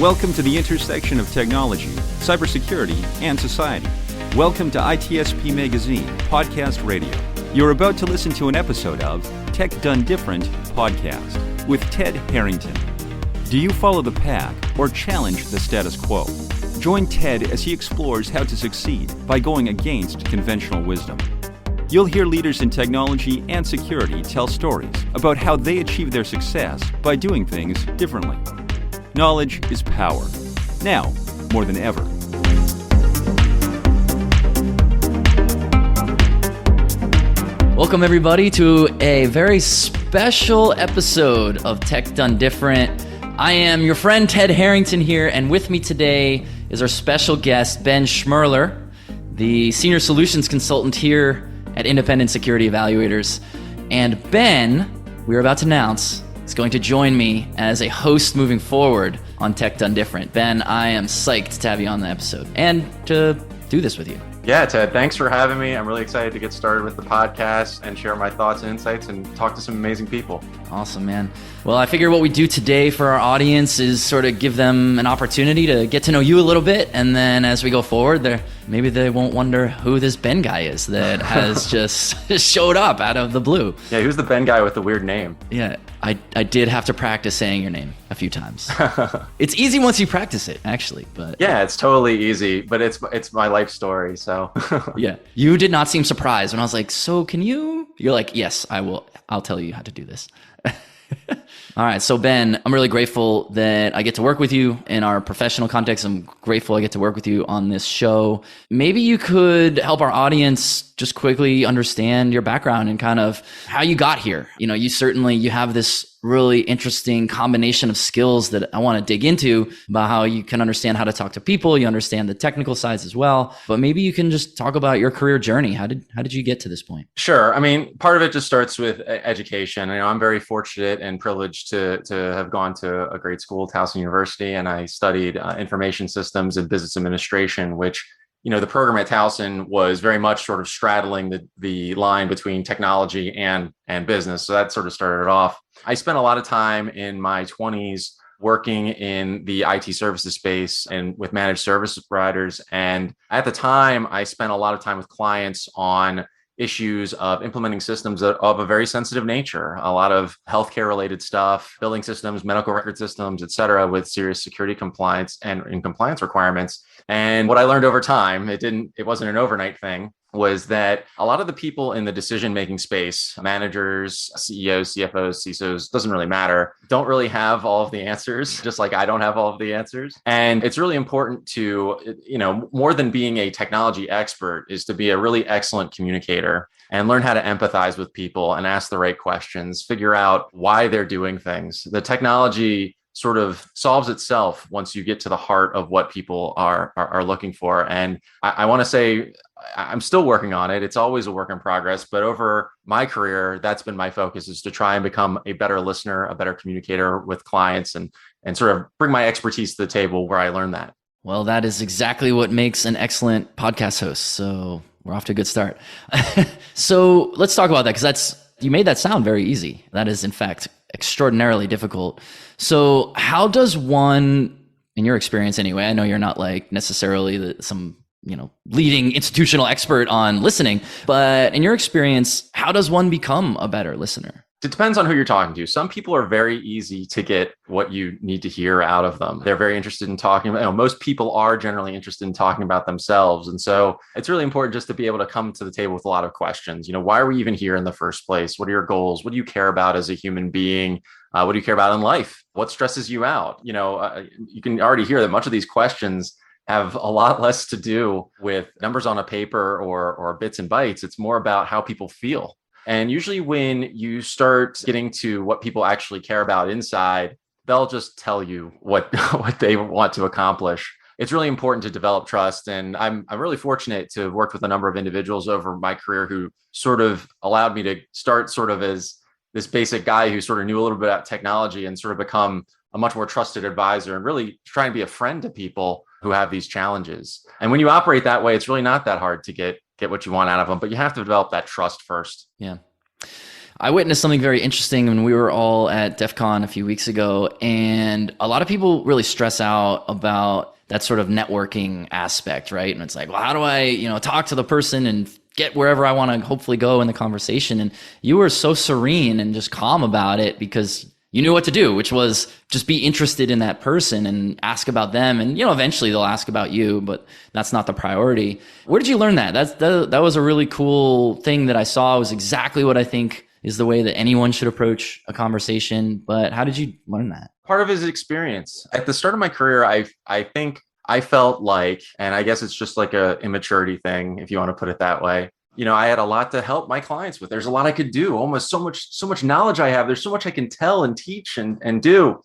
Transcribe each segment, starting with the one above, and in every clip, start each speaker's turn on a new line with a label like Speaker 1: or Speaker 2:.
Speaker 1: Welcome to the intersection of technology, cybersecurity, and society. Welcome to ITSP Magazine Podcast Radio. You're about to listen to an episode of Tech Done Different Podcast with Ted Harrington. Do you follow the pack or challenge the status quo? Join Ted as he explores how to succeed by going against conventional wisdom. You'll hear leaders in technology and security tell stories about how they achieve their success by doing things differently. Knowledge is power. Now, more than ever.
Speaker 2: Welcome everybody to a very special episode of Tech Done Different. I am your friend Ted Harrington here, and with me today is our special guest, Ben Schmerler, the Senior Solutions Consultant here at Independent Security Evaluators. And Ben, we're about to announce, is going to join me as a host moving forward on Tech Done Different. Ben, I am psyched to have you on the episode and to do this with you.
Speaker 3: Yeah, Ted, thanks for having me. I'm really excited to get started with the podcast and share my thoughts and insights and talk to some amazing people.
Speaker 2: Awesome, man. Well, I figure what we do today for our audience is sort of give them an opportunity to get to know you a little bit. And then as we go forward, maybe they won't wonder who this Ben guy is that has just showed up out of the blue.
Speaker 3: Yeah, who's the Ben guy with the weird name?
Speaker 2: Yeah, I did have to practice saying your name a few times. It's easy once you practice it, actually. But
Speaker 3: yeah, it's totally easy, but it's my life story, so.
Speaker 2: Yeah, you did not seem surprised when I was like, so can you? You're like, yes, I will. I'll tell you how to do this. All right. So Ben, I'm really grateful that I get to work with you in our professional context. I'm grateful I get to work with you on this show. Maybe you could help our audience just quickly understand your background and kind of how you got here. You know, you have this really interesting combination of skills that I want to dig into about how you can understand how to talk to people. You understand the technical sides as well, but maybe you can just talk about your career journey. How did you get to this point?
Speaker 3: Sure. I mean, part of it just starts with education. You know, I'm very fortunate and privileged to have gone to a great school, Towson University, and I studied information systems and business administration, which, you know, the program at Towson was very much sort of straddling the line between technology and business. So that sort of started it off. I spent a lot of time in my 20s working in the IT services space and with managed service providers. And at the time, I spent a lot of time with clients on issues of implementing systems of a very sensitive nature, a lot of healthcare related stuff, billing systems, medical record systems, et cetera, with serious security compliance and compliance requirements. And what I learned over time, it wasn't an overnight thing, was that a lot of the people in the decision-making space, managers, CEOs, CFOs, CISOs, doesn't really matter, don't really have all of the answers, just like I don't have all of the answers. And it's really important to, you know, more than being a technology expert, is to be a really excellent communicator and learn how to empathize with people and ask the right questions, figure out why they're doing things. The technology sort of solves itself once you get to the heart of what people are looking for. And I want to say, I'm still working on it. It's always a work in progress, but over my career, that's been my focus, is to try and become a better listener, a better communicator with clients, and sort of bring my expertise to the table where I learned that.
Speaker 2: Well, that is exactly what makes an excellent podcast host. So we're off to a good start. So let's talk about that, because you made that sound very easy. That is, in fact, extraordinarily difficult. So how does one, in your experience anyway, I know you're not like necessarily some leading institutional expert on listening, but in your experience, how does one become a better listener?
Speaker 3: It depends on who you're talking to. Some people are very easy to get what you need to hear out of them. They're very interested in talking. Most people are generally interested in talking about themselves. And so it's really important just to be able to come to the table with a lot of questions. You know, why are we even here in the first place? What are your goals? What do you care about as a human being? What do you care about in life? What stresses you out? You know, you can already hear that much of these questions have a lot less to do with numbers on a paper or bits and bytes. It's more about how people feel. And usually when you start getting to what people actually care about inside, they'll just tell you what they want to accomplish. It's really important to develop trust. And I'm really fortunate to have worked with a number of individuals over my career who sort of allowed me to start sort of as this basic guy who sort of knew a little bit about technology and sort of become a much more trusted advisor and really try and be a friend to people who have these challenges. And when you operate that way, it's really not that hard to get what you want out of them, but you have to develop that trust first.
Speaker 2: Yeah. I witnessed something very interesting when we were all at DEF CON a few weeks ago, and a lot of people really stress out about that sort of networking aspect, right? And it's like, well, how do I, talk to the person and get wherever I want to hopefully go in the conversation? And you were so serene and just calm about it because you knew what to do, which was just be interested in that person and ask about them. And, eventually they'll ask about you, but that's not the priority. Where did you learn that? That was a really cool thing that I saw. It was exactly what I think is the way that anyone should approach a conversation. But how did you learn that?
Speaker 3: Part of his experience. At the start of my career, I think I felt like, and I guess it's just like a immaturity thing, if you want to put it that way. I had a lot to help my clients with. There's a lot I could do, almost so much knowledge I have. There's so much I can tell and teach and do.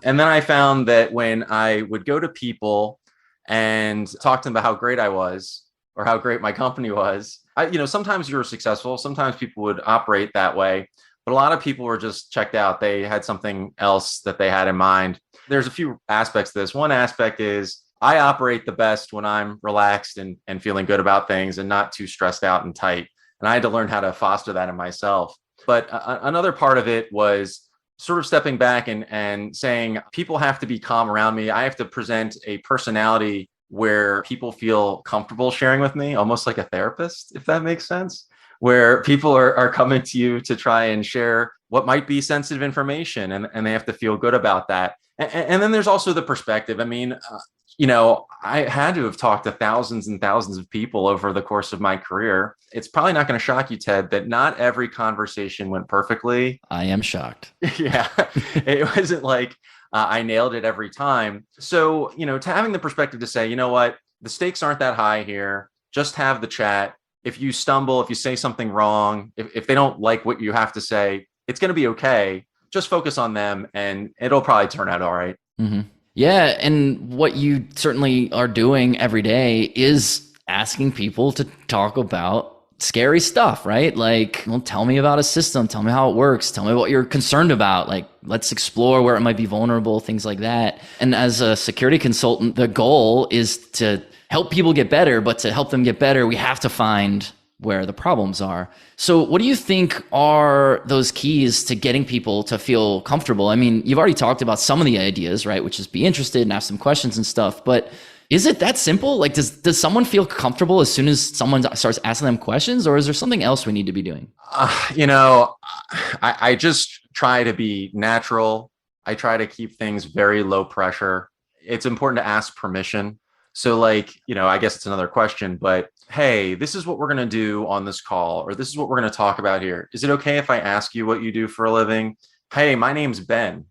Speaker 3: And then I found that when I would go to people and talk to them about how great I was or how great my company was, sometimes you were successful. Sometimes people would operate that way, but a lot of people were just checked out. They had something else that they had in mind. There's a few aspects to this. One aspect is I operate the best when I'm relaxed and feeling good about things and not too stressed out and tight. And I had to learn how to foster that in myself. But another part of it was sort of stepping back and saying, people have to be calm around me. I have to present a personality where people feel comfortable sharing with me, almost like a therapist, if that makes sense, where people are coming to you to try and share what might be sensitive information, and they have to feel good about that. And then there's also the perspective. I mean, I had to have talked to thousands and thousands of people over the course of my career. It's probably not going to shock you, Ted, that not every conversation went perfectly.
Speaker 2: I am shocked.
Speaker 3: Yeah, it wasn't like I nailed it every time. So, to having the perspective to say, you know what, the stakes aren't that high here. Just have the chat. If you stumble, if you say something wrong, if they don't like what you have to say, it's going to be okay. Just focus on them and it'll probably turn out all right.
Speaker 2: Mm-hmm. Yeah. And what you certainly are doing every day is asking people to talk about scary stuff, right? Like, well, tell me about a system. Tell me how it works. Tell me what you're concerned about. Like, let's explore where it might be vulnerable, things like that. And as a security consultant, the goal is to help people get better, but to help them get better, we have to find where the problems are. So what do you think are those keys to getting people to feel comfortable? I mean, you've already talked about some of the ideas, right? Which is be interested and ask some questions and stuff, but is it that simple? Like, does someone feel comfortable as soon as someone starts asking them questions, or is there something else we need to be doing?
Speaker 3: I just try to be natural. I try to keep things very low pressure. It's important to ask permission. So I guess it's another question, but hey, this is what we're going to do on this call, or this is what we're going to talk about here. Is it okay if I ask you what you do for a living? Hey, my name's Ben,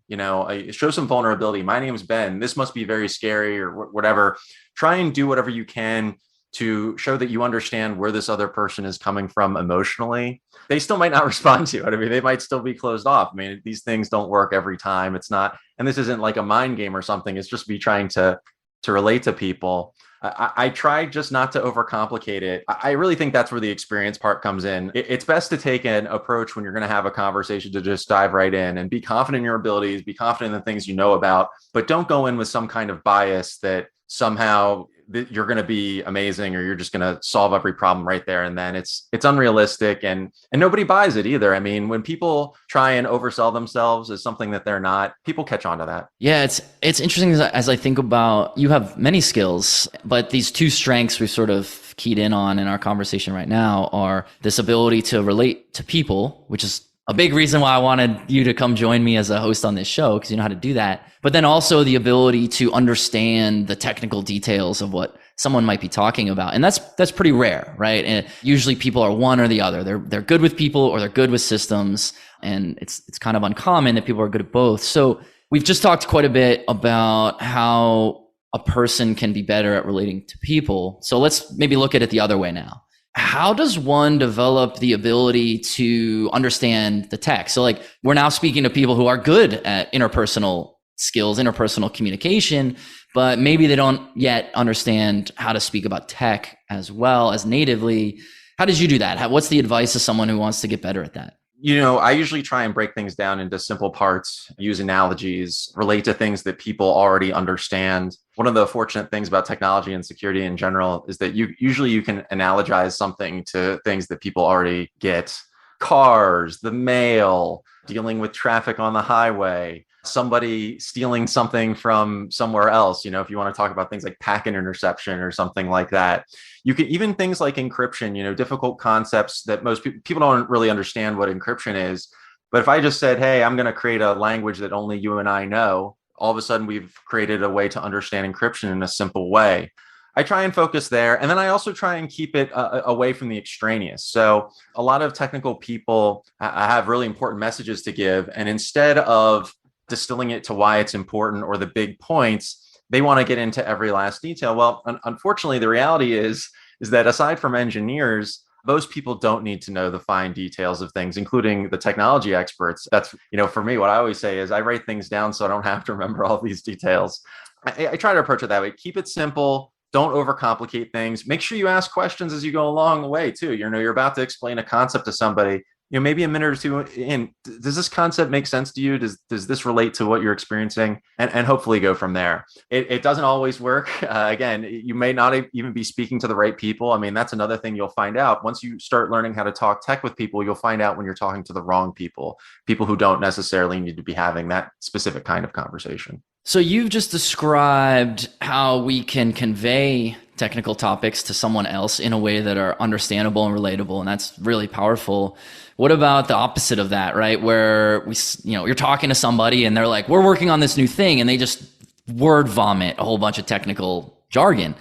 Speaker 3: show some vulnerability. My name's Ben. This must be very scary or whatever. Try and do whatever you can to show that you understand where this other person is coming from emotionally. They still might not respond to it. I mean, they might still be closed off. I mean, these things don't work every time. It's not, and this isn't like a mind game or something. It's just me trying to relate to people. I try just not to overcomplicate it. I really think that's where the experience part comes in. It's best to take an approach when you're going to have a conversation to just dive right in and be confident in your abilities, be confident in the things you know about, but don't go in with some kind of bias that somehow you're going to be amazing or you're just going to solve every problem right there and then. It's unrealistic and nobody buys it either. I mean, when people try and oversell themselves as something that they're not, people catch on to that.
Speaker 2: Yeah, it's interesting as I think about, you have many skills, but these two strengths we've sort of keyed in on in our conversation right now are this ability to relate to people, which is a big reason why I wanted you to come join me as a host on this show, because you know how to do that. But then also the ability to understand the technical details of what someone might be talking about. And that's pretty rare, right? And usually people are one or the other. They're good with people or they're good with systems. And it's kind of uncommon that people are good at both. So we've just talked quite a bit about how a person can be better at relating to people. So let's maybe look at it the other way now. How does one develop the ability to understand the tech? So like, we're now speaking to people who are good at interpersonal skills, interpersonal communication, but maybe they don't yet understand how to speak about tech as well as natively. How did you do that? What's the advice to someone who wants to get better at that?
Speaker 3: I usually try and break things down into simple parts, use analogies, relate to things that people already understand. One of the fortunate things about technology and security in general is that you can analogize something to things that people already get. cars, the mail, dealing with traffic on the highway, somebody stealing something from somewhere else. If you want to talk about things like packet interception or something like that, you can even things like encryption, difficult concepts that most people don't really understand what encryption is. But if I just said, hey, I'm going to create a language that only you and I know, all of a sudden we've created a way to understand encryption in a simple way. I try and focus there. And then I also try and keep it away from the extraneous. So a lot of technical people have really important messages to give. And instead of distilling it to why it's important or the big points, they want to get into every last detail. Well, unfortunately, the reality is that aside from engineers, most people don't need to know the fine details of things, including the technology experts. That's, for me, what I always say is I write things down so I don't have to remember all these details. I try to approach it that way. Keep it simple. Don't overcomplicate things. Make sure you ask questions as you go along the way too. You're about to explain a concept to somebody, maybe a minute or two in, does this concept make sense to you? Does this relate to what you're experiencing? And hopefully go from there. It doesn't always work. Again, you may not even be speaking to the right people. I mean, that's another thing you'll find out. Once you start learning how to talk tech with people, you'll find out when you're talking to the wrong people who don't necessarily need to be having that specific kind of conversation.
Speaker 2: So you've just described how we can convey technical topics to someone else in a way that are understandable and relatable, and that's really powerful. What about the opposite of that, right? Where you're talking to somebody and they're like, we're working on this new thing, and they just word vomit a whole bunch of technical jargon.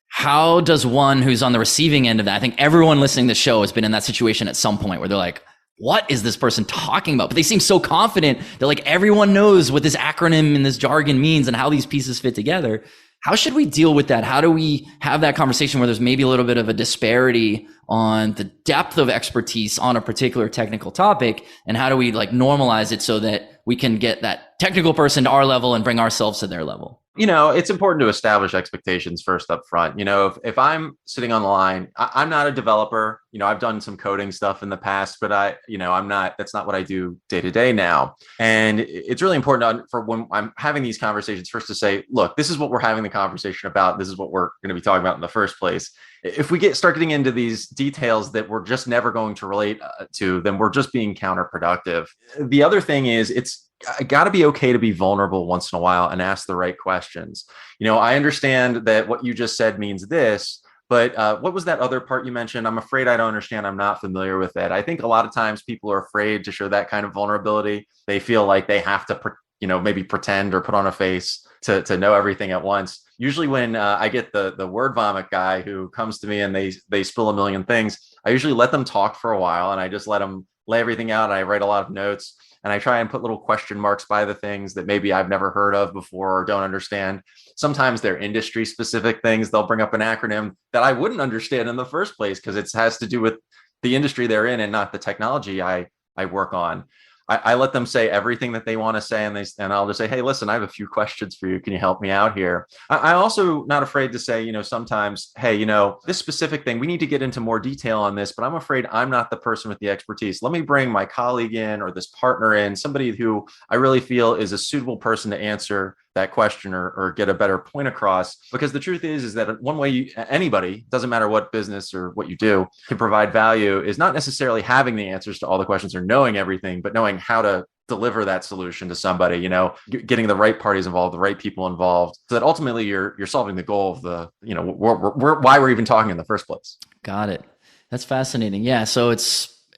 Speaker 2: How does one who's on the receiving end of that, I think everyone listening to the show has been in that situation at some point where they're like, what is this person talking about? But they seem so confident that like everyone knows what this acronym and this jargon means and how these pieces fit together. How should we deal with that? How do we have that conversation where there's maybe a little bit of a disparity on the depth of expertise on a particular technical topic? And how do we like normalize it so that we can get that technical person to our level and bring ourselves to their level?
Speaker 3: It's important to establish expectations first up front. If I'm sitting on the line, I'm not a developer. I've done some coding stuff in the past, but that's not what I do day to day now. And it's really important for when I'm having these conversations first to say, look, this is what we're having the conversation about. This is what we're going to be talking about in the first place. If we start getting into these details that we're just never going to relate to, then we're just being counterproductive. The other thing is it's got to be okay to be vulnerable once in a while and ask the right questions. I understand that what you just said means this, but what was that other part you mentioned? I'm afraid I don't understand. I'm not familiar with it. I think a lot of times people are afraid to show that kind of vulnerability. They feel like they have to, maybe pretend or put on a face to know everything at once. Usually when I get the word vomit guy who comes to me and they spill a million things, I usually let them talk for a while and I just let them lay everything out. And I write a lot of notes. And I try and put little question marks by the things that maybe I've never heard of before or don't understand. Sometimes they're industry specific things. They'll bring up an acronym that I wouldn't understand in the first place because it has to do with the industry they're in and not the technology I work on. I let them say everything that they want to say, and I'll just say, hey, listen, I have a few questions for you. Can you help me out here? I'm also not afraid to say, sometimes, hey, this specific thing, we need to get into more detail on this, but I'm afraid I'm not the person with the expertise. Let me bring my colleague in or this partner in, somebody who I really feel is a suitable person to answer that question or get a better point across. Because the truth is that one way anybody, doesn't matter what business or what you do, can provide value is not necessarily having the answers to all the questions or knowing everything, but knowing how to deliver that solution to somebody, getting the right parties involved, the right people involved, so that ultimately you're solving the goal of the, why we're even talking in the first place.
Speaker 2: Got it. That's fascinating. Yeah. So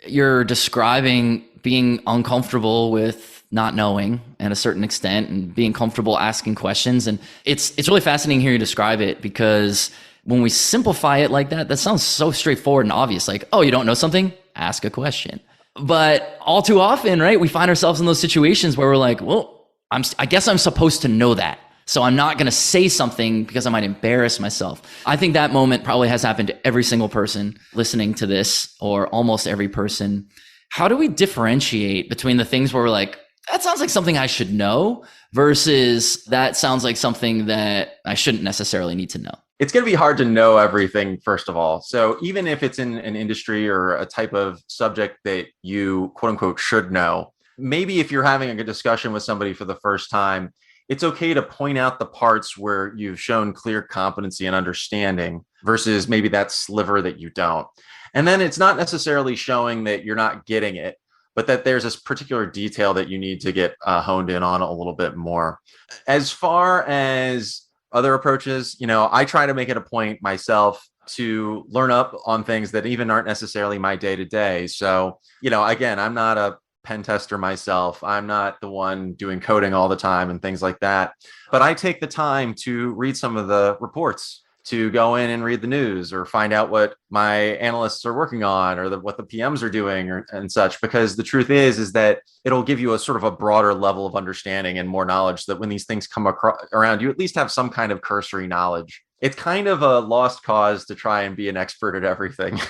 Speaker 2: you're describing being uncomfortable with not knowing at a certain extent and being comfortable asking questions. And it's really fascinating hearing you describe it, because when we simplify it like that, that sounds so straightforward and obvious. Like, oh, you don't know something? Ask a question. But all too often, right, we find ourselves in those situations where we're like, well, I guess I'm supposed to know that. So I'm not going to say something because I might embarrass myself. I think that moment probably has happened to every single person listening to this, or almost every person. How do we differentiate between the things where we're like, that sounds like something I should know, versus that sounds like something that I shouldn't necessarily need to know?
Speaker 3: It's going to be hard to know everything, first of all. So even if it's in an industry or a type of subject that you quote unquote should know, maybe if you're having a good discussion with somebody for the first time, it's okay to point out the parts where you've shown clear competency and understanding. versus maybe that sliver that you don't. And then it's not necessarily showing that you're not getting it, but that there's this particular detail that you need to get honed in on a little bit more. As far as other approaches, I try to make it a point myself to learn up on things that even aren't necessarily my day-to-day. So, again, I'm not a pen tester myself. I'm not the one doing coding all the time and things like that. But I take the time to read some of the reports, to go in and read the news or find out what my analysts are working on or what the PMs are doing and such, because the truth is that it'll give you a sort of a broader level of understanding and more knowledge, that when these things come around, you at least have some kind of cursory knowledge. It's kind of a lost cause to try and be an expert at everything.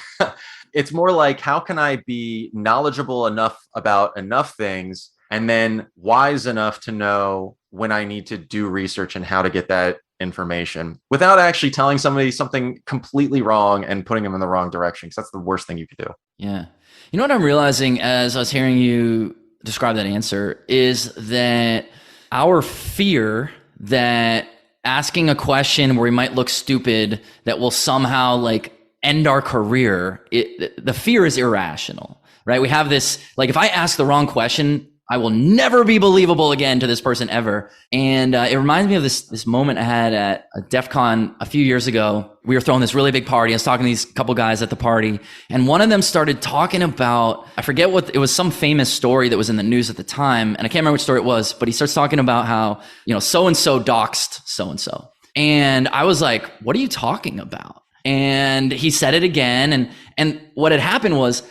Speaker 3: It's more like, how can I be knowledgeable enough about enough things and then wise enough to know when I need to do research and how to get that information without actually telling somebody something completely wrong and putting them in the wrong direction, because that's the worst thing you could do.
Speaker 2: Yeah. You know what I'm realizing as I was hearing you describe that answer is that our fear that asking a question where we might look stupid that will somehow like end our career, the fear is irrational, right? We have this, like, if I ask the wrong question, I will never be believable again to this person ever. And it reminds me of this moment I had at a DEF CON a few years ago. We were throwing this really big party. I was talking to these couple guys at the party, and one of them started talking about, I forget what, it was some famous story that was in the news at the time, and I can't remember which story it was, but he starts talking about how, so-and-so doxed so-and-so. And I was like, what are you talking about? And he said it again. And what had happened was,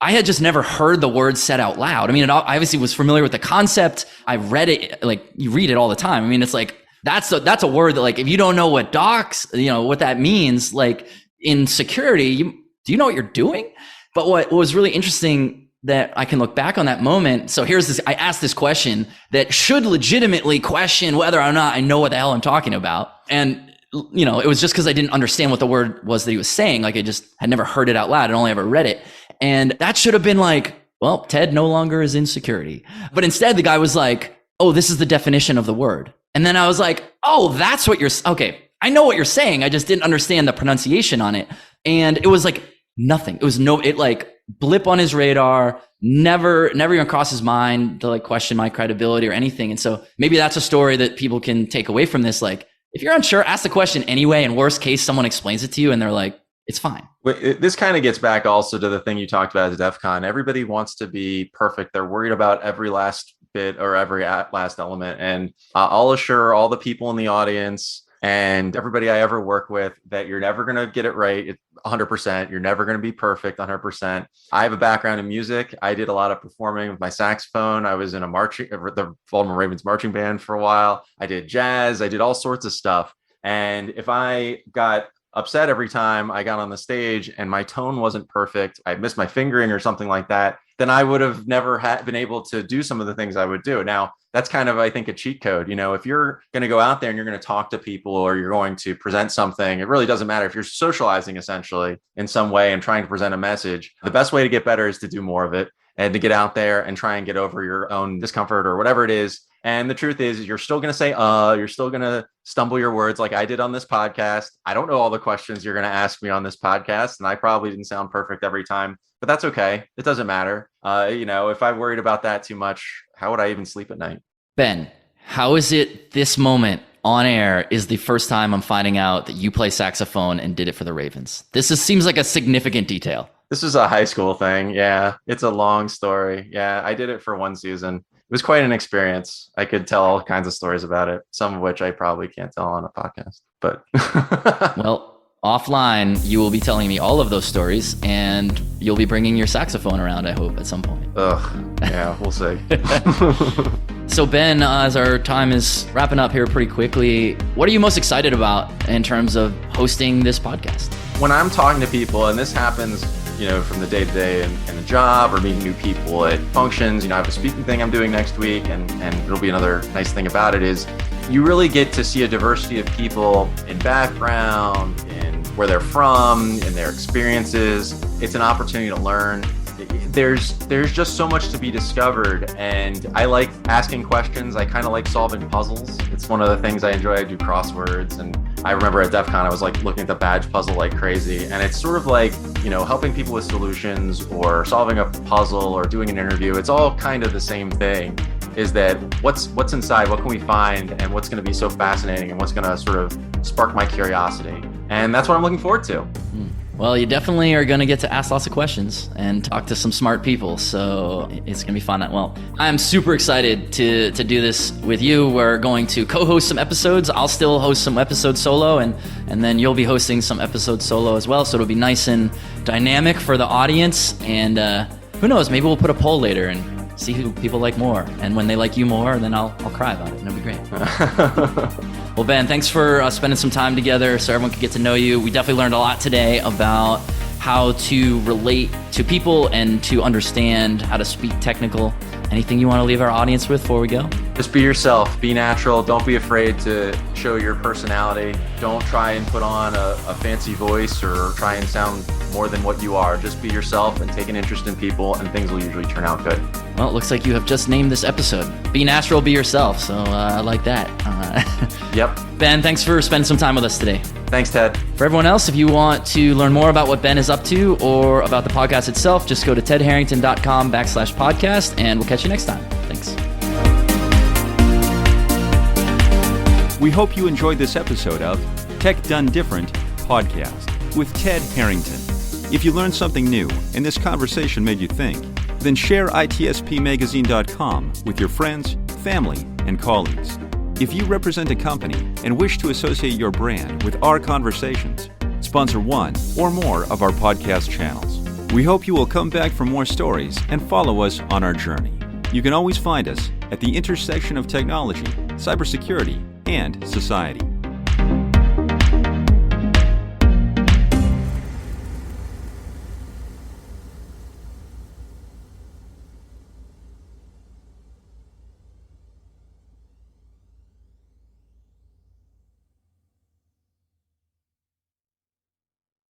Speaker 2: I had just never heard the word said out loud. I mean, I obviously was familiar with the concept. I read it, like you read it all the time. I mean, it's like, that's a word that, like, if you don't know what docs, what that means, like in security, do you know what you're doing? But what was really interesting that I can look back on that moment. So here's this, I asked this question that should legitimately question whether or not I know what the hell I'm talking about. And it was just because I didn't understand what the word was that he was saying. Like, I just had never heard it out loud and only ever read it. And that should have been like, well, Ted no longer is in security. But instead, the guy was like, oh, this is the definition of the word. And then I was like, oh, that's what okay. I know what you're saying. I just didn't understand the pronunciation on it. And it was like nothing. It was like blip on his radar, never even crossed his mind to like question my credibility or anything. And so maybe that's a story that people can take away from this. Like, if you're unsure, ask the question anyway. In worst case, someone explains it to you and they're like, it's fine.
Speaker 3: This kind of gets back also to the thing you talked about at DEF CON. Everybody wants to be perfect. They're worried about every last bit or every last element. And I'll assure all the people in the audience and everybody I ever work with that you're never going to get it right 100%. You're never going to be perfect 100%. I have a background in music. I did a lot of performing with my saxophone. I was in the Baltimore Ravens marching band for a while. I did jazz. I did all sorts of stuff. And if I got upset every time I got on the stage and my tone wasn't perfect, I missed my fingering or something like that, then I would have never been able to do some of the things I would do. Now, that's kind of, I think, a cheat code. If you're going to go out there and you're going to talk to people or you're going to present something, it really doesn't matter if you're socializing essentially in some way and trying to present a message. The best way to get better is to do more of it and to get out there and try and get over your own discomfort or whatever it is. And the truth is, you're still going to say, you're still going to stumble your words like I did on this podcast. I don't know all the questions you're going to ask me on this podcast, and I probably didn't sound perfect every time, but that's okay. It doesn't matter. If I worried about that too much, how would I even sleep at night?
Speaker 2: Ben, how is it this moment on air is the first time I'm finding out that you play saxophone and did it for the Ravens? Seems like a significant detail.
Speaker 3: This is a high school thing. Yeah, it's a long story. Yeah, I did it for one season. It was quite an experience. I could tell all kinds of stories about it, some of which I probably can't tell on a podcast. But
Speaker 2: well, offline, you will be telling me all of those stories, and you'll be bringing your saxophone around, I hope, at some point.
Speaker 3: Yeah, we'll see.
Speaker 2: So Ben, as our time is wrapping up here pretty quickly, what are you most excited about in terms of hosting this podcast?
Speaker 3: When I'm talking to people, and this happens from the day-to-day in the job or meeting new people at functions, I have a speaking thing I'm doing next week, and it'll be another nice thing about it is you really get to see a diversity of people in background, in where they're from, in their experiences. It's an opportunity to learn. there's just so much to be discovered, and I like asking questions. I kind of like solving puzzles. It's one of the things I enjoy. I do crosswords, and I remember at DEF CON I was like looking at the badge puzzle like crazy, and it's sort of like, helping people with solutions or solving a puzzle or doing an interview. It's all kind of the same thing, is that what's inside, what can we find, and what's going to be so fascinating, and what's going to sort of spark my curiosity. And that's what I'm looking forward to.
Speaker 2: Well, you definitely are going to get to ask lots of questions and talk to some smart people, so it's going to be fun. Well, I'm super excited to do this with you. We're going to co-host some episodes. I'll still host some episodes solo, and then you'll be hosting some episodes solo as well, so it'll be nice and dynamic for the audience. And who knows, maybe we'll put a poll later and see who people like more. And when they like you more, then I'll cry about it, and it'll be great. Well, Ben, thanks for spending some time together so everyone could get to know you. We definitely learned a lot today about how to relate to people and to understand how to speak technical. Anything you want to leave our audience with before we go?
Speaker 3: Just be yourself, be natural. Don't be afraid to show your personality. Don't try and put on a fancy voice or try and sound more than what you are. Just be yourself and take an interest in people, and things will usually turn out good.
Speaker 2: Well, it looks like you have just named this episode. Be natural, be yourself. So I like that.
Speaker 3: Yep.
Speaker 2: Ben, thanks for spending some time with us today.
Speaker 3: Thanks, Ted.
Speaker 2: For everyone else, if you want to learn more about what Ben is up to or about the podcast itself, just go to tedharrington.com/podcast, and we'll catch you next time. Thanks.
Speaker 1: We hope you enjoyed this episode of Tech Done Different podcast with Ted Harrington. If you learned something new and this conversation made you think, then share itspmagazine.com with your friends, family, and colleagues. If you represent a company and wish to associate your brand with our conversations, sponsor one or more of our podcast channels. We hope you will come back for more stories and follow us on our journey. You can always find us at the intersection of technology, cybersecurity, and society.